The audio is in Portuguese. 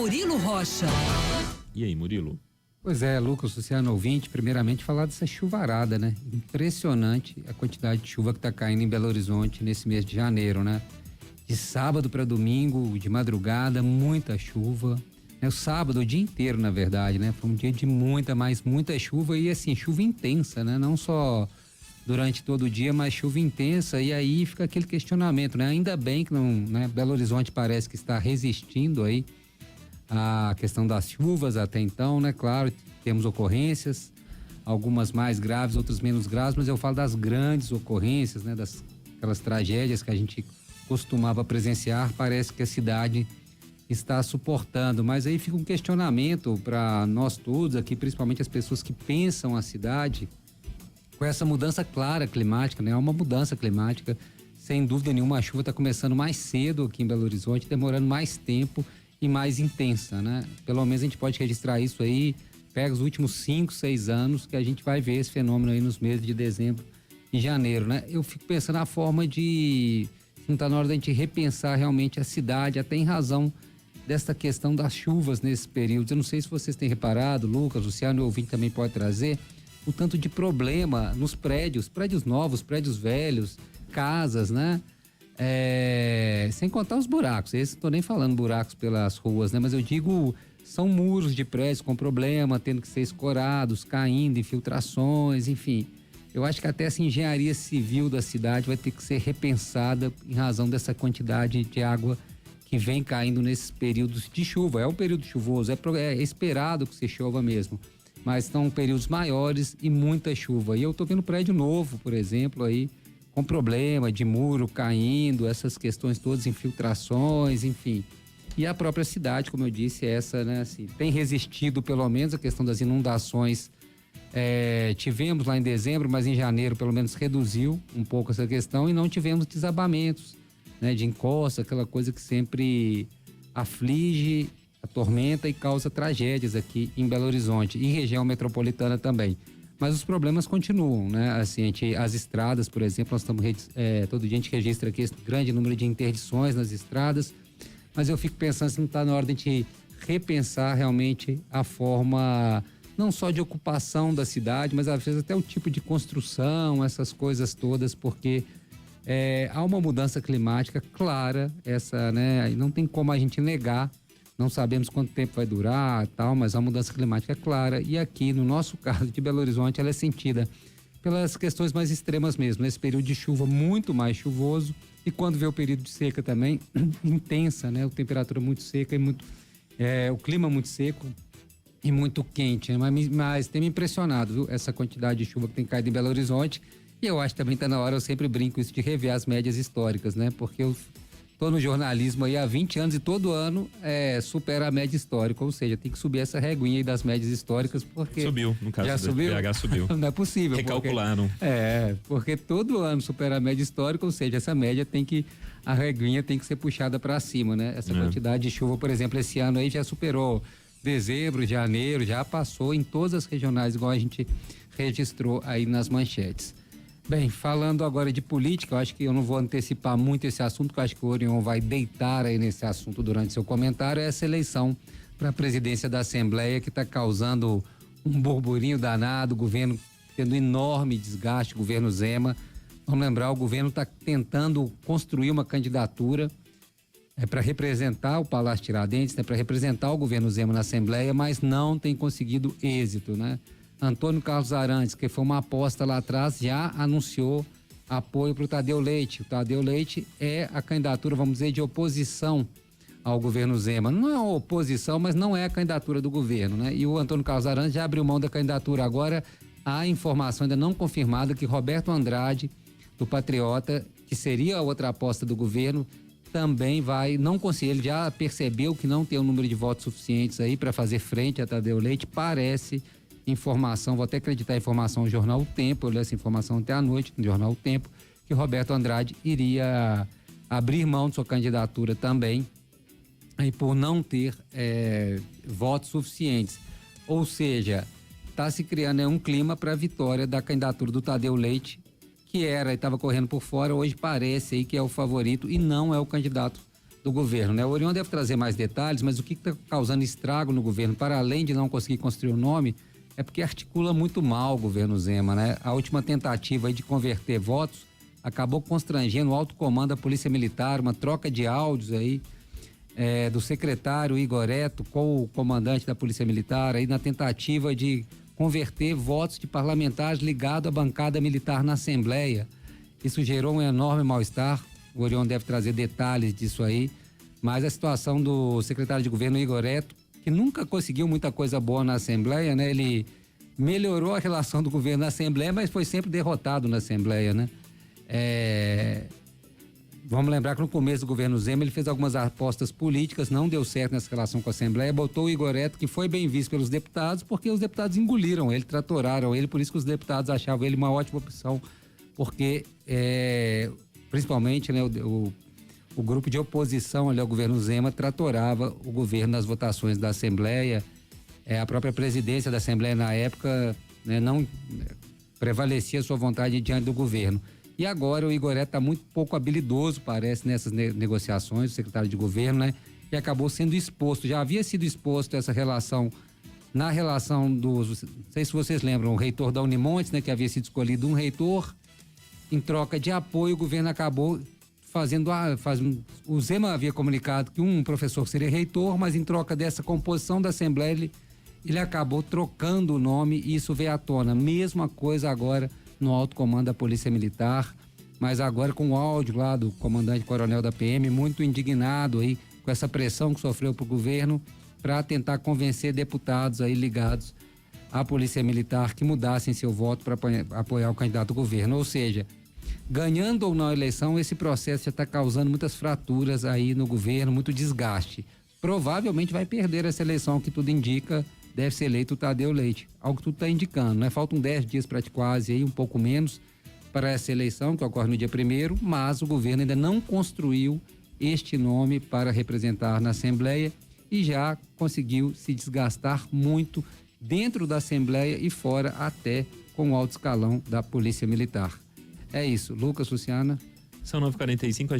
Murilo Rocha. E aí, Murilo? Pois é, Lucas, Luciano ouvinte, primeiramente falar dessa chuvarada, né? Impressionante a quantidade de chuva que está caindo em Belo Horizonte nesse mês de janeiro, né? De sábado para domingo, de madrugada, muita chuva. O sábado, o dia inteiro, na verdade, né? Foi um dia de muita chuva e assim, chuva intensa, né? Não só durante todo o dia, mas chuva intensa, e aí fica aquele questionamento, né? Ainda bem que não, né? Belo Horizonte parece que está resistindo aí a questão das chuvas até então, né? Claro, temos ocorrências, algumas mais graves, outras menos graves, mas eu falo das grandes ocorrências, né? Aquelas tragédias que a gente costumava presenciar, parece que a cidade está suportando, mas aí fica um questionamento para nós todos aqui, principalmente as pessoas que pensam a cidade, com essa mudança clara climática, né? É uma mudança climática, sem dúvida nenhuma. A chuva está começando mais cedo aqui em Belo Horizonte, demorando mais tempo e mais intensa, né? Pelo menos a gente pode registrar isso aí, pega os últimos 5, 6 anos que a gente vai ver esse fenômeno aí nos meses de dezembro e janeiro, né? Eu fico pensando na forma de, não está na hora da gente repensar realmente a cidade, até em razão desta questão das chuvas nesses períodos. Eu não sei se vocês têm reparado, Lucas, Luciano, o ouvinte também pode trazer, o tanto de problema nos prédios novos, prédios velhos, casas, né? Sem contar os buracos, esses não tô nem falando buracos pelas ruas, né? Mas eu digo, são muros de prédios com problema, tendo que ser escorados, caindo, infiltrações, enfim. Eu acho que até essa engenharia civil da cidade vai ter que ser repensada em razão dessa quantidade de água que vem caindo nesses períodos de chuva. É um período chuvoso, é esperado que se chova mesmo, mas são períodos maiores e muita chuva. E eu tô vendo prédio novo, por exemplo, aí, com problema de muro caindo, essas questões todas, infiltrações, enfim. E a própria cidade, como eu disse, essa, né, assim, tem resistido pelo menos a questão das inundações. Tivemos lá em dezembro, mas em janeiro pelo menos reduziu um pouco essa questão e não tivemos desabamentos, né, de encosta, aquela coisa que sempre aflige, atormenta e causa tragédias aqui em Belo Horizonte e região metropolitana também. Mas os problemas continuam, né? Assim, as estradas, por exemplo, nós estamos todo dia a gente registra aqui esse grande número de interdições nas estradas, mas eu fico pensando se não está na hora de a gente repensar realmente a forma não só de ocupação da cidade, mas às vezes até o tipo de construção, essas coisas todas, porque há uma mudança climática clara, essa, né? Não tem como a gente negar. Não sabemos quanto tempo vai durar, tal, mas a mudança climática é clara, e aqui no nosso caso de Belo Horizonte ela é sentida pelas questões mais extremas mesmo, nesse período de chuva muito mais chuvoso, e quando vê o período de seca também intensa, né? A temperatura muito seca e o clima muito seco e muito quente, né? Mas tem me impressionado, viu? Essa quantidade de chuva que tem caído em Belo Horizonte, e eu acho que também está na hora, eu sempre brinco isso, de rever as médias históricas, né? Porque eu tô no jornalismo aí há 20 anos e todo ano supera a média histórica, ou seja, tem que subir essa reguinha aí das médias históricas, porque... Subiu, no caso já do subiu? BH subiu. Não é possível. Recalcularam. Porque todo ano supera a média histórica, ou seja, essa média a reguinha tem que ser puxada para cima, né? Essa quantidade de chuva, por exemplo, esse ano aí já superou dezembro, janeiro, já passou em todas as regionais, igual a gente registrou aí nas manchetes. Bem, falando agora de política, eu acho que eu não vou antecipar muito esse assunto, porque eu acho que o Orion vai deitar aí nesse assunto durante seu comentário, é essa eleição para a presidência da Assembleia que está causando um burburinho danado, o governo tendo enorme desgaste, o governo Zema. Vamos lembrar, o governo está tentando construir uma candidatura para representar o Palácio Tiradentes, para representar o governo Zema na Assembleia, mas não tem conseguido êxito, né? Antônio Carlos Arantes, que foi uma aposta lá atrás, já anunciou apoio para o Tadeu Leite. O Tadeu Leite é a candidatura, vamos dizer, de oposição ao governo Zema. Não é uma oposição, mas não é a candidatura do governo, né? E o Antônio Carlos Arantes já abriu mão da candidatura. Agora, há informação ainda não confirmada que Roberto Andrade, do Patriota, que seria a outra aposta do governo, também vai, não conseguir, ele já percebeu que não tem o número de votos suficientes aí para fazer frente a Tadeu Leite, parece... informação, vou até acreditar a informação no jornal O Tempo, eu li essa informação até à noite no jornal O Tempo, que Roberto Andrade iria abrir mão de sua candidatura também, aí por não ter votos suficientes. Ou seja, está se criando um clima para a vitória da candidatura do Tadeu Leite, que estava correndo por fora, hoje parece aí que é o favorito e não é o candidato do governo, né? O Orion deve trazer mais detalhes, mas o que está causando estrago no governo, para além de não conseguir construir o nome, é porque articula muito mal o governo Zema, né? A última tentativa aí de converter votos acabou constrangendo o alto comando da Polícia Militar, uma troca de áudios aí do secretário Igor Eto com o comandante da Polícia Militar aí na tentativa de converter votos de parlamentares ligados à bancada militar na Assembleia. Isso gerou um enorme mal-estar. O Orion deve trazer detalhes disso aí, mas a situação do secretário de governo Igor Eto, que nunca conseguiu muita coisa boa na Assembleia, né? Ele melhorou a relação do governo na Assembleia, mas foi sempre derrotado na Assembleia, né? Vamos lembrar que no começo do governo Zema ele fez algumas apostas políticas, não deu certo nessa relação com a Assembleia, botou o Igor Eto, que foi bem visto pelos deputados, porque os deputados engoliram ele, tratoraram ele, por isso que os deputados achavam ele uma ótima opção, porque principalmente, né, o grupo de oposição ali ao governo Zema tratorava o governo nas votações da Assembleia. A própria presidência da Assembleia na época, né, não prevalecia sua vontade diante do governo. E agora o Igor Eto está muito pouco habilidoso, parece, nessas negociações, o secretário de governo, né? E acabou sendo exposto, já havia sido exposto essa relação, na relação dos, não sei se vocês lembram, o reitor da Unimontes, né? Que havia sido escolhido um reitor, em troca de apoio, o governo acabou o Zema havia comunicado que um professor seria reitor, mas em troca dessa composição da Assembleia, ele acabou trocando o nome e isso veio à tona. Mesma coisa agora no alto comando da Polícia Militar, mas agora com o áudio lá do comandante-coronel da PM, muito indignado aí com essa pressão que sofreu pro governo para tentar convencer deputados aí ligados à Polícia Militar que mudassem seu voto para apoiar o candidato do governo. Ou seja, ganhando ou não a eleição, esse processo já está causando muitas fraturas aí no governo, muito desgaste. Provavelmente vai perder essa eleição, que tudo indica, deve ser eleito o Tadeu Leite, ao que tudo está indicando, né? Faltam 10 dias para quase aí, um pouco menos, para essa eleição que ocorre no dia 1º, mas o governo ainda não construiu este nome para representar na Assembleia e já conseguiu se desgastar muito dentro da Assembleia e fora, até com o alto escalão da Polícia Militar. É isso. Lucas, Luciana. São 9h45.